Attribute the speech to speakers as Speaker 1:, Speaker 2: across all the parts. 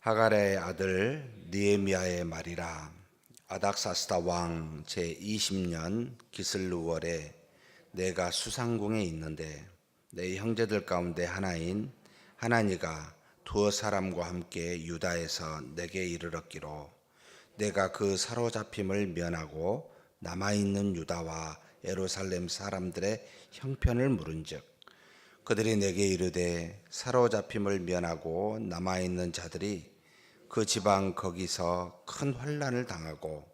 Speaker 1: 하갈의 아들 느헤미야의 말이라. 아닥사스다 왕 제20년 기슬루월에 내가 수상궁에 있는데 내 형제들 가운데 하나인 하나니가 두어 사람과 함께 유다에서 내게 이르렀기로 내가 그 사로잡힘을 면하고 남아있는 유다와 예루살렘 사람들의 형편을 물은즉 그들이 내게 이르되 사로잡힘을 면하고 남아있는 자들이 그 지방 거기서 큰 환난을 당하고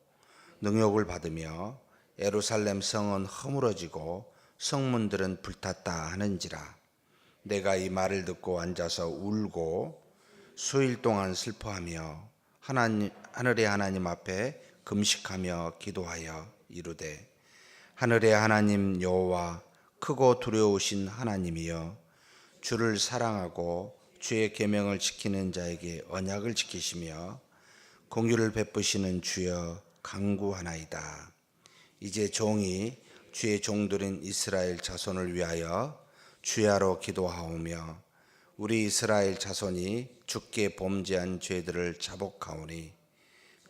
Speaker 1: 능욕을 받으며 예루살렘 성은 허물어지고 성문들은 불탔다 하는지라. 내가 이 말을 듣고 앉아서 울고 수일 동안 슬퍼하며 하늘의 하나님 앞에 금식하며 기도하여 이르되 하늘의 하나님 여호와 크고 두려우신 하나님이여 주를 사랑하고 주의 계명을 지키는 자에게 언약을 지키시며 공유를 베푸시는 주여 간구하나이다. 이제 종이 주의 종들인 이스라엘 자손을 위하여 주야로 기도하오며 우리 이스라엘 자손이 주께 범죄한 죄들을 자복하오니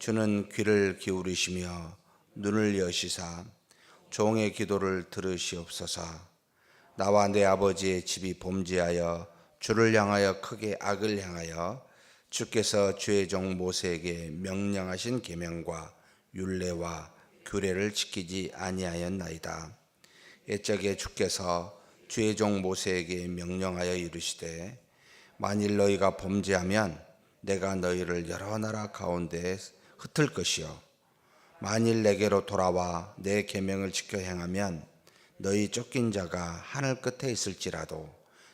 Speaker 1: 주는 귀를 기울이시며 눈을 여시사 종의 기도를 들으시옵소서. 나와 내 아버지의 집이 범죄하여 주를 향하여 크게 악을 행하여 주께서 주의 종 모세에게 명령하신 계명과 율례와 규례를 지키지 아니하였나이다. 옛적에 주께서 주의 종 모세에게 명령하여 이르시되 만일 너희가 범죄하면 내가 너희를 여러 나라 가운데 흩을 것이요 만일 내게로 돌아와 내 계명을 지켜 행하면 너희 쫓긴 자가 하늘 끝에 있을지라도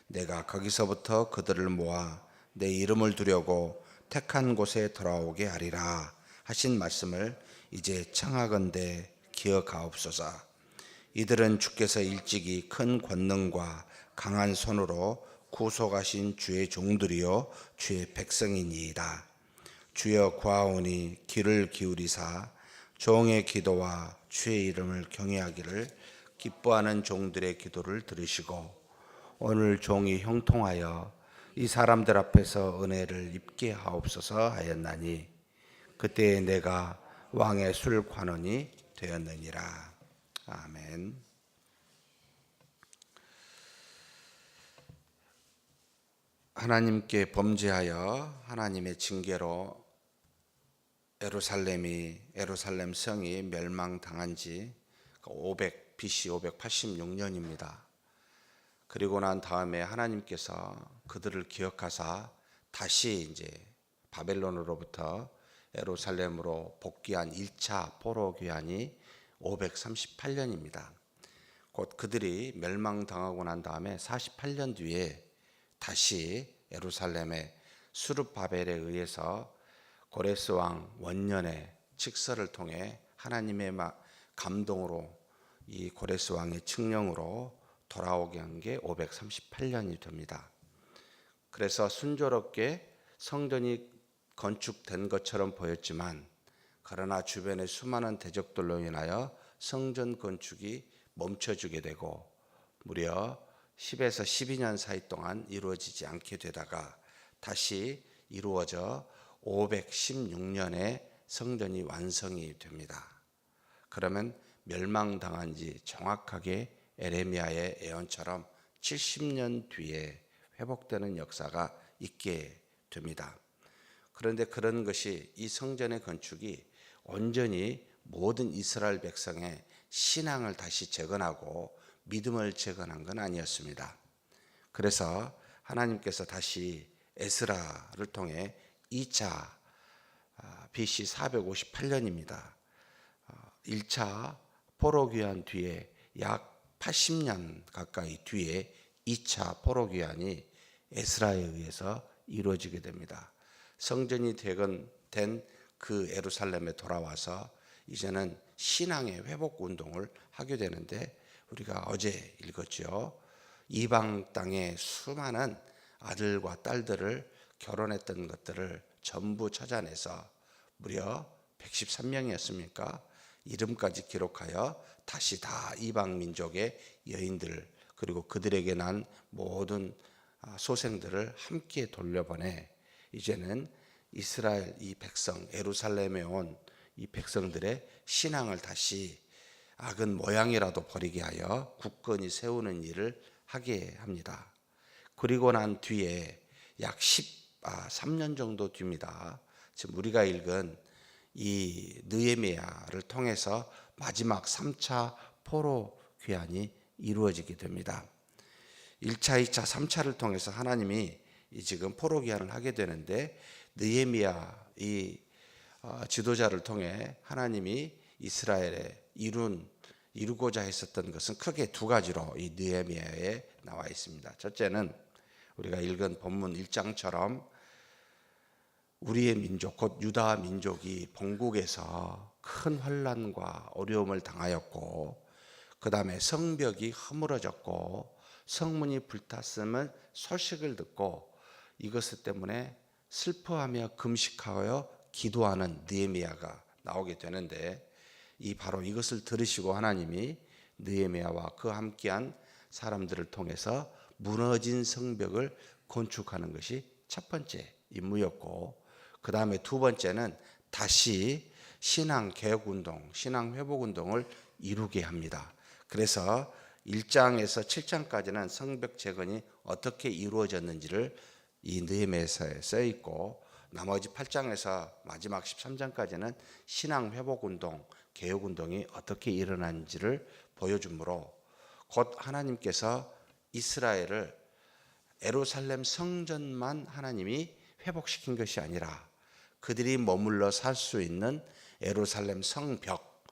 Speaker 1: 내가 거기서부터 그들을 모아 내 이름을 두려고 택한 곳에 돌아오게 하리라 하신 말씀을 이제 청하건대 기억하옵소서. 이들은 주께서 일찍이 큰 권능과 강한 손으로 구속하신 주의 종들이요 주의 백성이니이다. 주여 구하오니 귀를 기울이사 종의 기도와 주의 이름을 경외하기를 기뻐하는 종들의 기도를 들으시고 오늘 종이 형통하여 이 사람들 앞에서 은혜를 입게 하옵소서 하였나니 그때에 내가 왕의 술 관원이 되었느니라. 아멘. 하나님께 범죄하여 하나님의 징계로 예루살렘 성이 멸망당한 지 BC 586년입니다. 그리고 난 다음에 하나님께서 그들을 기억하사 다시 이제 바벨론으로부터 예루살렘으로 복귀한 1차 포로 귀환이 538년입니다. 곧 그들이 멸망당하고 난 다음에 48년 뒤에 다시 예루살렘의 수룹바벨에 의해서 고레스 왕 원년의 칙서를 통해 하나님의 감동으로 이 고레스 왕의 칙령으로 돌아오게 한 게 538년이 됩니다. 그래서 순조롭게 성전이 건축된 것처럼 보였지만 그러나 주변의 수많은 대적들로 인하여 성전 건축이 멈춰지게 되고 무려 10에서 12년 사이 동안 이루어지지 않게 되다가 다시 이루어져 516년에 성전이 완성이 됩니다. 그러면 멸망당한 지 정확하게 에레미야의 예언처럼 70년 뒤에 회복되는 역사가 있게 됩니다. 그런데 그런 것이 이 성전의 건축이 온전히 모든 이스라엘 백성의 신앙을 다시 재건하고 믿음을 재건한 건 아니었습니다. 그래서 하나님께서 다시 에스라를 통해 2차 BC 458년입니다. 1차 포로 귀환 뒤에 약 80년 가까이 뒤에 2차 포로 귀환이 에스라에 의해서 이루어지게 됩니다. 성전이 된 그 예루살렘에 돌아와서 이제는 신앙의 회복 운동을 하게 되는데 우리가 어제 읽었죠. 이방 땅에 수많은 아들과 딸들을 결혼했던 것들을 전부 찾아내서 무려 113명이었습니까? 이름까지 기록하여 다시 다 이방 민족의 여인들 그리고 그들에게 난 모든 소생들을 함께 돌려보내 이제는 이스라엘 이 백성, 예루살렘에 온 이 백성들의 신앙을 다시 악은 모양이라도 버리게 하여 굳건히 세우는 일을 하게 합니다. 그리고 난 뒤에 약 13년 정도 뒤입니다. 지금 우리가 읽은 이 느헤미야를 통해서 마지막 3차 포로 귀환이 이루어지게 됩니다. 1차, 2차, 3차를 통해서 하나님이 지금 포로 귀환을 하게 되는데, 느헤미야 이 지도자를 통해 하나님이 이스라엘에 이루고자 했었던 것은 크게 두 가지로 이 느헤미야에 나와 있습니다. 첫째는 우리가 읽은 본문 1장처럼 우리의 민족 곧 유다 민족이 본국에서 큰 환난과 어려움을 당하였고, 그 다음에 성벽이 허물어졌고 성문이 불탔음을 소식을 듣고 이것 때문에 슬퍼하며 금식하여 기도하는 느헤미야가 나오게 되는데, 바로 이것을 들으시고 하나님이 느헤미야와 그 함께한 사람들을 통해서 무너진 성벽을 건축하는 것이 첫 번째 임무였고, 그 다음에 두 번째는 다시 신앙 개혁운동, 신앙 회복운동을 이루게 합니다. 그래서 1장에서 7장까지는 성벽 재건이 어떻게 이루어졌는지를 이 느헤미야서에 써 있고, 나머지 8장에서 마지막 13장까지는 신앙 회복운동, 개혁운동이 어떻게 일어난지를 보여주므로, 곧 하나님께서 이스라엘을 예루살렘 성전만 하나님이 회복시킨 것이 아니라 그들이 머물러 살 수 있는 예루살렘 성벽,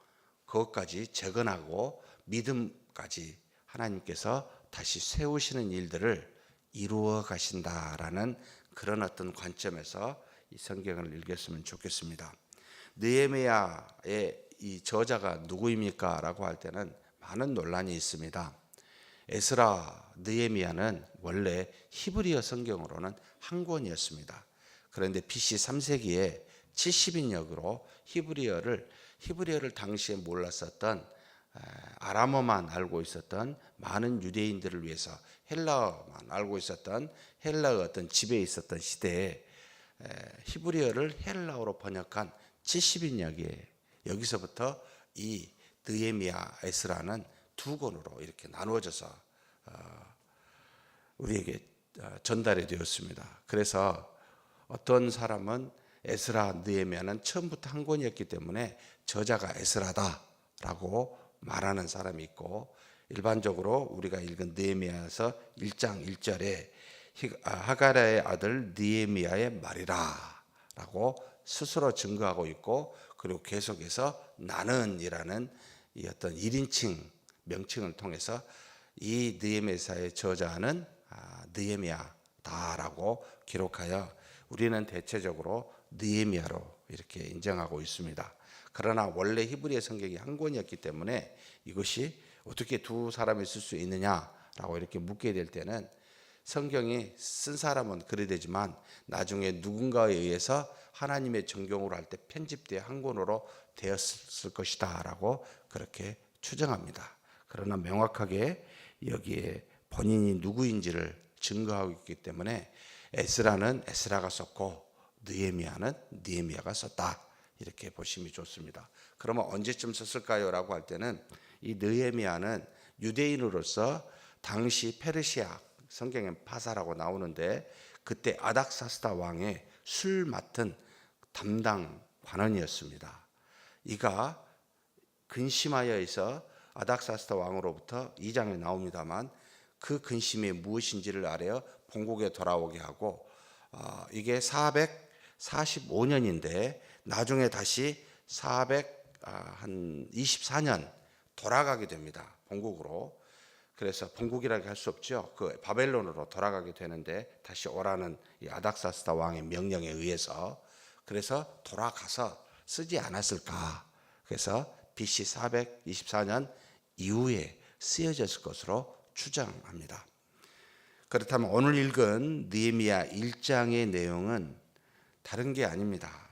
Speaker 1: 그것까지 재건하고 믿음까지 하나님께서 다시 세우시는 일들을 이루어 가신다라는 그런 어떤 관점에서 이 성경을 읽었으면 좋겠습니다. 느헤미야의 이 저자가 누구입니까? 라고 할 때는 많은 논란이 있습니다. 에스라, 느헤미야는 원래 히브리어 성경으로는 한 권이었습니다. 그런데 BC 3세기에 70인역으로 히브리어를 당시에 몰랐었던, 아람어만 알고 있었던 많은 유대인들을 위해서 헬라어만 알고 있었던 헬라어 어떤 지배에 있었던 시대에 히브리어를 헬라어로 번역한 70인역이에요. 여기서부터 이 느헤미야, 에스라는 두 권으로 이렇게 나누어져서 우리에게 전달이 되었습니다. 그래서 어떤 사람은 에스라, 느헤미야는 처음부터 한 권이었기 때문에 저자가 에스라다라고 말하는 사람이 있고, 일반적으로 우리가 읽은 느헤미야서 1장 1절에 하가랴의 아들 느헤미야의 말이라 라고 스스로 증거하고 있고, 그리고 계속해서 나는이라는 이 어떤 1인칭 명칭을 통해서 이 느헤미야서의 저자는 느헤미야다라고 기록하여 우리는 대체적으로 느헤미야로 이렇게 인정하고 있습니다. 그러나 원래 히브리어 성경이 한 권이었기 때문에 이것이 어떻게 두 사람이 쓸 수 있느냐라고 이렇게 묻게 될 때는, 성경이 쓴 사람은 그래 되지만 나중에 누군가에 의해서 하나님의 정경으로 할 때 편집되어 한 권으로 되었을 것이다 라고 그렇게 추정합니다. 그러나 명확하게 여기에 본인이 누구인지를 증거하고 있기 때문에 에스라는 에스라가 썼고 느헤미야는 느헤미야가 썼다, 이렇게 보시면 좋습니다. 그러면 언제쯤 썼을까요? 라고 할 때는 이 느헤미야는 유대인으로서 당시 페르시아, 성경엔 파사라고 나오는데 그때 아닥사스다 왕의 술 맡은 담당 관원이었습니다. 이가 근심하여 있어 아닥사스다 왕으로부터 2장에 나옵니다만 그 근심이 무엇인지를 알아 본국에 돌아오게 하고, 이게 445년인데 나중에 다시 424년 돌아가게 됩니다, 본국으로. 그래서 본국이라고 할 수 없죠. 그 바벨론으로 돌아가게 되는데 다시 오라는 이 아닥사스다 왕의 명령에 의해서, 그래서 돌아가서 쓰지 않았을까. 그래서 BC 424년 이후에 쓰여졌을 것으로 추정합니다. 그렇다면 오늘 읽은 느헤미야 1장의 내용은 다른 게 아닙니다.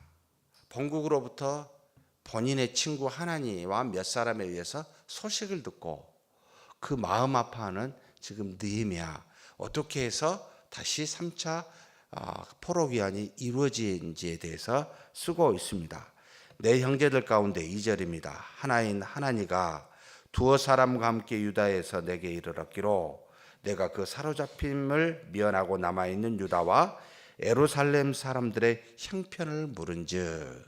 Speaker 1: 본국으로부터 본인의 친구 하나니와 몇 사람에 의해서 소식을 듣고 그 마음 아파하는 지금 느헤미야, 어떻게 해서 다시 3차 포로 귀환이 이루어진지에 대해서 쓰고 있습니다. 내 형제들 가운데 2절입니다. 하나인 하나니가 두어 사람과 함께 유다에서 내게 이르렀기로 내가 그 사로잡힘을 미언하고 남아있는 유다와 예루살렘 사람들의 형편을 물은즉,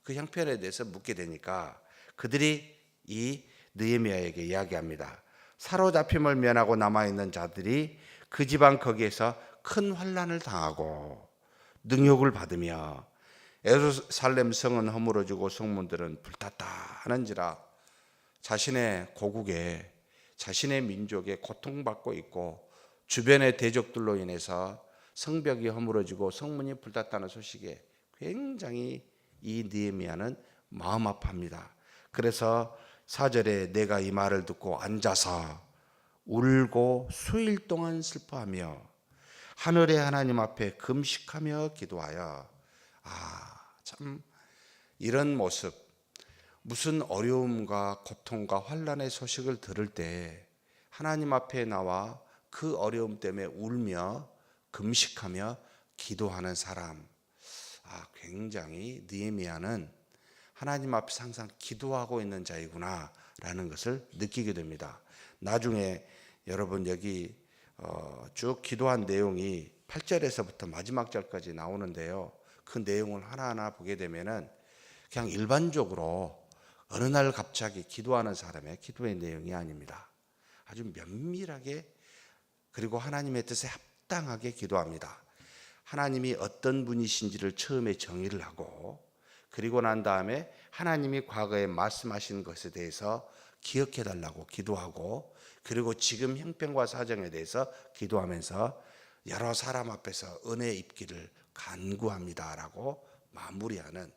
Speaker 1: 그 형편에 대해서 묻게 되니까 그들이 이 느헤미야에게 이야기합니다. 사로잡힘을 면하고 남아있는 자들이 그 지방 거기에서 큰 환난을 당하고 능욕을 받으며 예루살렘 성은 허물어지고 성문들은 불탔다 하는지라, 자신의 고국에 자신의 민족에 고통받고 있고 주변의 대적들로 인해서 성벽이 허물어지고 성문이 불탔다는 소식에 굉장히 이 느헤미야는 마음 아파합니다. 그래서 4절에 내가 이 말을 듣고 앉아서 울고 수일 동안 슬퍼하며 하늘의 하나님 앞에 금식하며 기도하여, 참 이런 모습, 무슨 어려움과 고통과 환난의 소식을 들을 때 하나님 앞에 나와 그 어려움 때문에 울며 금식하며 기도하는 사람, 굉장히 느헤미야는 하나님 앞에서 항상 기도하고 있는 자이구나 라는 것을 느끼게 됩니다. 나중에 여러분 여기 쭉 기도한 내용이 8절에서부터 마지막 절까지 나오는데요, 그 내용을 하나하나 보게 되면은 그냥 일반적으로 어느 날 갑자기 기도하는 사람의 기도의 내용이 아닙니다. 아주 면밀하게, 그리고 하나님의 뜻에 합당하게 기도합니다. 하나님이 어떤 분이신지를 처음에 정의를 하고, 그리고 난 다음에 하나님이 과거에 말씀하신 것에 대해서 기억해 달라고 기도하고, 그리고 지금 형편과 사정에 대해서 기도하면서 여러 사람 앞에서 은혜 입기를 간구합니다라고 마무리하는,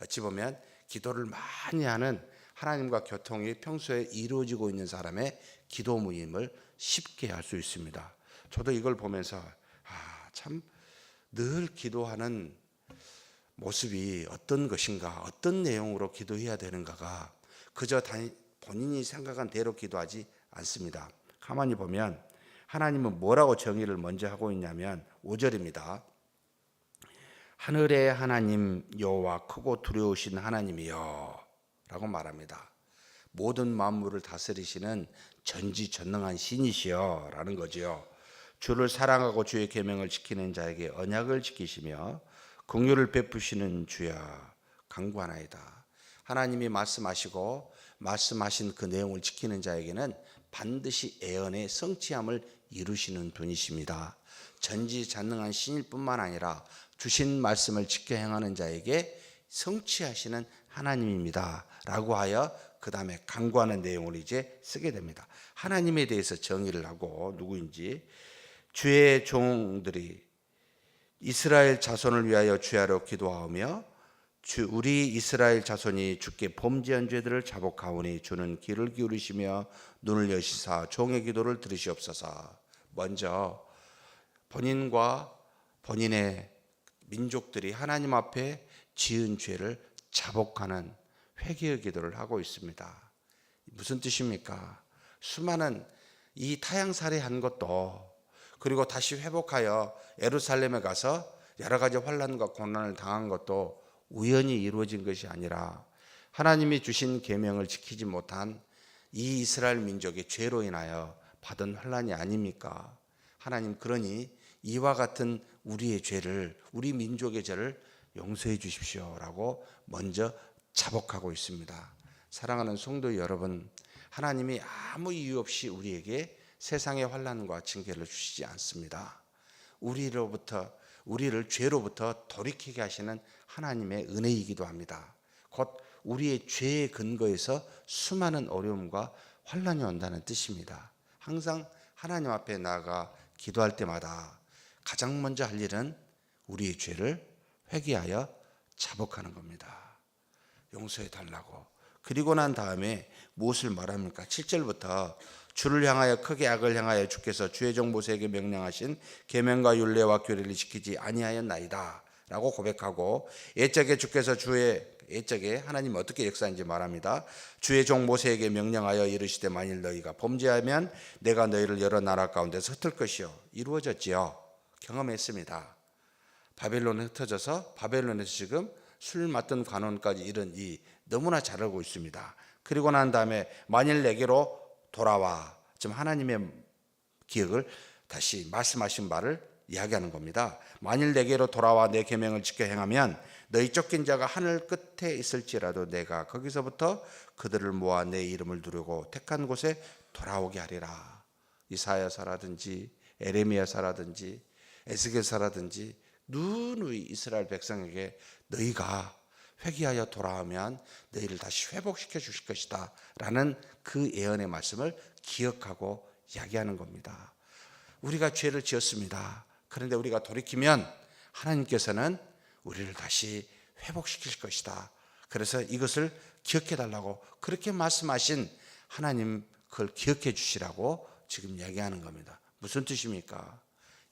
Speaker 1: 어찌 보면 기도를 많이 하는, 하나님과 교통이 평소에 이루어지고 있는 사람의 기도 모임을 쉽게 할 수 있습니다. 저도 이걸 보면서 참 늘 기도하는 모습이 어떤 것인가, 어떤 내용으로 기도해야 되는가가 그저 본인이 생각한 대로 기도하지 않습니다. 가만히 보면 하나님은 뭐라고 정의를 먼저 하고 있냐면 5절입니다. 하늘의 하나님 여호와 크고 두려우신 하나님이여 라고 말합니다. 모든 만물을 다스리시는 전지전능한 신이시여 라는 거지요. 주를 사랑하고 주의 계명을 지키는 자에게 언약을 지키시며 긍휼을 베푸시는 주야 간구하나이다. 하나님이 말씀하시고 말씀하신 그 내용을 지키는 자에게는 반드시 애언의 성취함을 이루시는 분이십니다. 전지전능한 신일 뿐만 아니라 주신 말씀을 지켜 행하는 자에게 성취하시는 하나님입니다 라고 하여 그 다음에 간구하는 내용을 이제 쓰게 됩니다. 하나님에 대해서 정의를 하고 누구인지, 주의 종들이 이스라엘 자손을 위하여 주야로 기도하며 우리 이스라엘 자손이 주께 범죄한 죄들을 자복하오니 주는 귀를 기울이시며 눈을 여시사 종의 기도를 들으시옵소서. 먼저 본인과 본인의 민족들이 하나님 앞에 지은 죄를 자복하는 회개의 기도를 하고 있습니다. 무슨 뜻입니까? 수많은 이 타향살이한 것도, 그리고 다시 회복하여 예루살렘에 가서 여러 가지 환난과 고난을 당한 것도 우연히 이루어진 것이 아니라 하나님이 주신 계명을 지키지 못한 이 이스라엘 민족의 죄로 인하여 받은 환난이 아닙니까? 하나님, 그러니 이와 같은 우리의 죄를, 우리 민족의 죄를 용서해 주십시오라고 먼저 자복하고 있습니다. 사랑하는 성도 여러분, 하나님이 아무 이유 없이 우리에게 세상의 환난과 징계를 주시지 않습니다. 우리를 죄로부터 돌이키게 하시는 하나님의 은혜이기도 합니다. 곧 우리의 죄의 근거에서 수많은 어려움과 환난이 온다는 뜻입니다. 항상 하나님 앞에 나아가 기도할 때마다 가장 먼저 할 일은 우리의 죄를 회개하여 자복하는 겁니다. 용서해 달라고. 그리고 난 다음에 무엇을 말합니까? 7절부터 주를 향하여 크게 악을 향하여 주께서 주의 종 모세에게 명령하신 계명과 율례와 규례를 지키지 아니하였나이다 라고 고백하고, 옛적에 주께서 옛적에 하나님 어떻게 역사인지 말합니다. 주의 종 모세에게 명령하여 이르시되 만일 너희가 범죄하면 내가 너희를 여러 나라 가운데서 흩을 것이요. 이루어졌지요. 경험했습니다. 바벨론에 흩어져서 바벨론에서 지금 술 맡던 관원까지 이런 이 너무나 잘 알고 있습니다. 그리고 난 다음에 만일 내게로 돌아와, 지금 하나님의 기억을 다시 말씀하신 말을 이야기하는 겁니다. 만일 내게로 돌아와 내 계명을 지켜 행하면 너희 쫓긴 자가 하늘 끝에 있을지라도 내가 거기서부터 그들을 모아 내 이름을 두르고 택한 곳에 돌아오게 하리라. 이사야서라든지 에레미야서라든지 에스겔서라든지 누누이 이스라엘 백성에게 너희가 회개하여 돌아오면 너희를 다시 회복시켜 주실 것이다 라는 그 예언의 말씀을 기억하고 이야기하는 겁니다. 우리가 죄를 지었습니다. 그런데 우리가 돌이키면 하나님께서는 우리를 다시 회복시킬 것이다. 그래서 이것을 기억해 달라고 그렇게 말씀하신 하나님, 그걸 기억해 주시라고 지금 이야기하는 겁니다. 무슨 뜻입니까?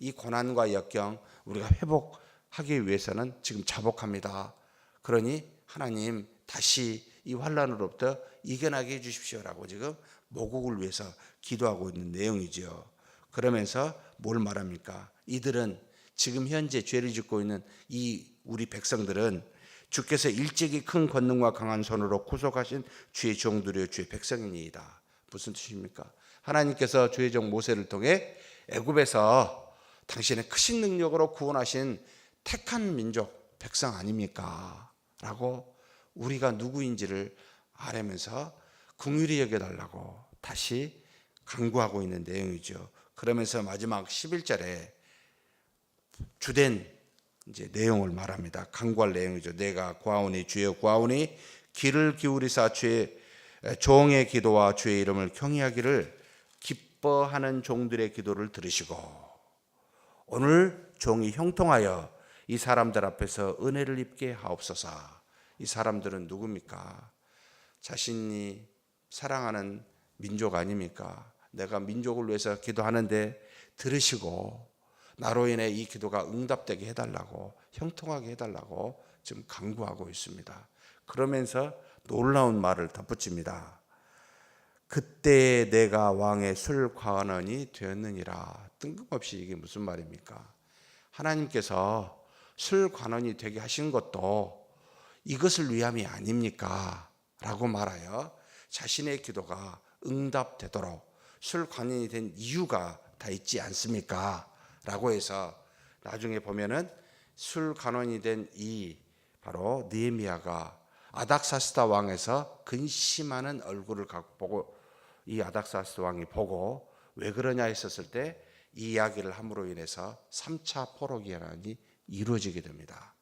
Speaker 1: 이 고난과 역경 우리가 회복하기 위해서는 지금 자복합니다. 그러니 하나님 다시 이 환난으로부터 이겨나게 해 주십시오라고 지금 모국을 위해서 기도하고 있는 내용이죠. 그러면서 뭘 말합니까? 이들은 지금 현재 죄를 짓고 있는 이 우리 백성들은 주께서 일찍이 큰 권능과 강한 손으로 구속하신 주의 종들이요 주의 백성이니이다. 무슨 뜻입니까? 하나님께서 주의 종 모세를 통해 애굽에서 당신의 크신 능력으로 구원하신 택한 민족 백성 아닙니까? 라고 우리가 누구인지를 알면서 긍휼히 여겨달라고 다시 간구하고 있는 내용이죠. 그러면서 마지막 11절에 주된 이제 내용을 말합니다. 간구할 내용이죠. 내가 구하오니 주여 구하오니 귀를 기울이사 주의 종의 기도와 주의 이름을 경외하기를 기뻐하는 종들의 기도를 들으시고 오늘 종이 형통하여 이 사람들 앞에서 은혜를 입게 하옵소서. 이 사람들은 누굽니까? 자신이 사랑하는 민족 아닙니까? 내가 민족을 위해서 기도하는데 들으시고 나로 인해 이 기도가 응답되게 해달라고, 형통하게 해달라고 지금 간구하고 있습니다. 그러면서 놀라운 말을 덧붙입니다. 그때 내가 왕의 술 관원이 되었느니라. 뜬금없이 이게 무슨 말입니까? 하나님께서 술 관원이 되게 하신 것도 이것을 위함이 아닙니까? 라고 말하여 자신의 기도가 응답되도록 술 관원이 된 이유가 다 있지 않습니까? 라고 해서 나중에 보면은 술 관원이 된 이 바로 느헤미야가 아닥사스다 왕에서 근심하는 얼굴을 보고 이 아닥사스다 왕이 보고 왜 그러냐 했었을 때 이 이야기를 함으로 인해서 3차 포로기한이 이루어지게 됩니다.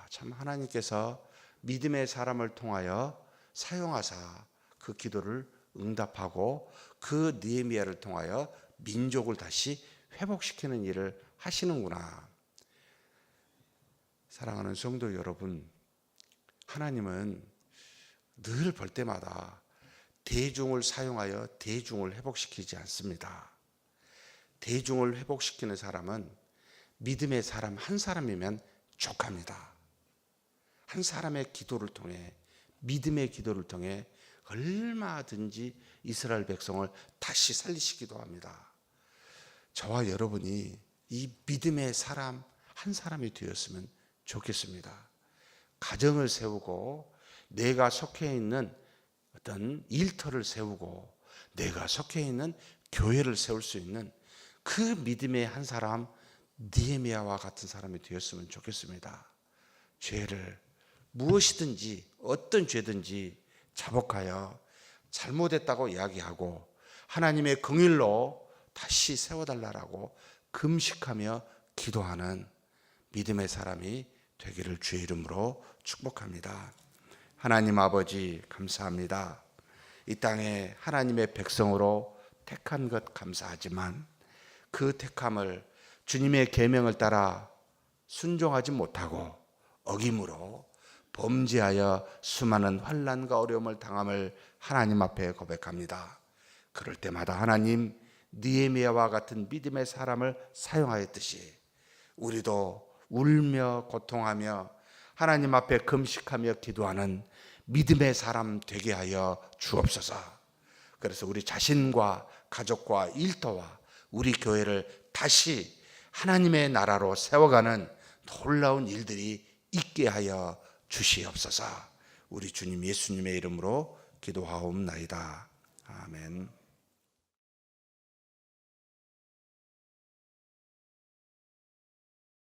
Speaker 1: 참 하나님께서 믿음의 사람을 통하여 사용하사 그 기도를 응답하고 그 느헤미야를 통하여 민족을 다시 회복시키는 일을 하시는구나. 사랑하는 성도 여러분, 하나님은 늘 볼 때마다 대중을 사용하여 대중을 회복시키지 않습니다. 대중을 회복시키는 사람은 믿음의 사람 한 사람이면 족합니다. 한 사람의 기도를 통해, 믿음의 기도를 통해 얼마든지 이스라엘 백성을 다시 살리시기도 합니다. 저와 여러분이 이 믿음의 사람 한 사람이 되었으면 좋겠습니다. 가정을 세우고 내가 속해 있는 어떤 일터를 세우고 내가 속해 있는 교회를 세울 수 있는 그 믿음의 한 사람, 느헤미야와 같은 사람이 되었으면 좋겠습니다. 죄를 무엇이든지 어떤 죄든지 자복하여 잘못했다고 이야기하고 하나님의 긍휼로 다시 세워달라고 금식하며 기도하는 믿음의 사람이 되기를 주의 이름으로 축복합니다. 하나님 아버지 감사합니다. 이 땅에 하나님의 백성으로 택한 것 감사하지만 그 택함을 주님의 계명을 따라 순종하지 못하고 어김으로 범죄하여 수많은 환난과 어려움을 당함을 하나님 앞에 고백합니다. 그럴 때마다 하나님 느헤미야와 같은 믿음의 사람을 사용하였듯이 우리도 울며 고통하며 하나님 앞에 금식하며 기도하는 믿음의 사람 되게 하여 주옵소서. 그래서 우리 자신과 가족과 일터와 우리 교회를 다시 하나님의 나라로 세워가는 놀라운 일들이 있게 하여 주시옵소서. 우리 주님 예수님의 이름으로 기도하옵나이다. 아멘.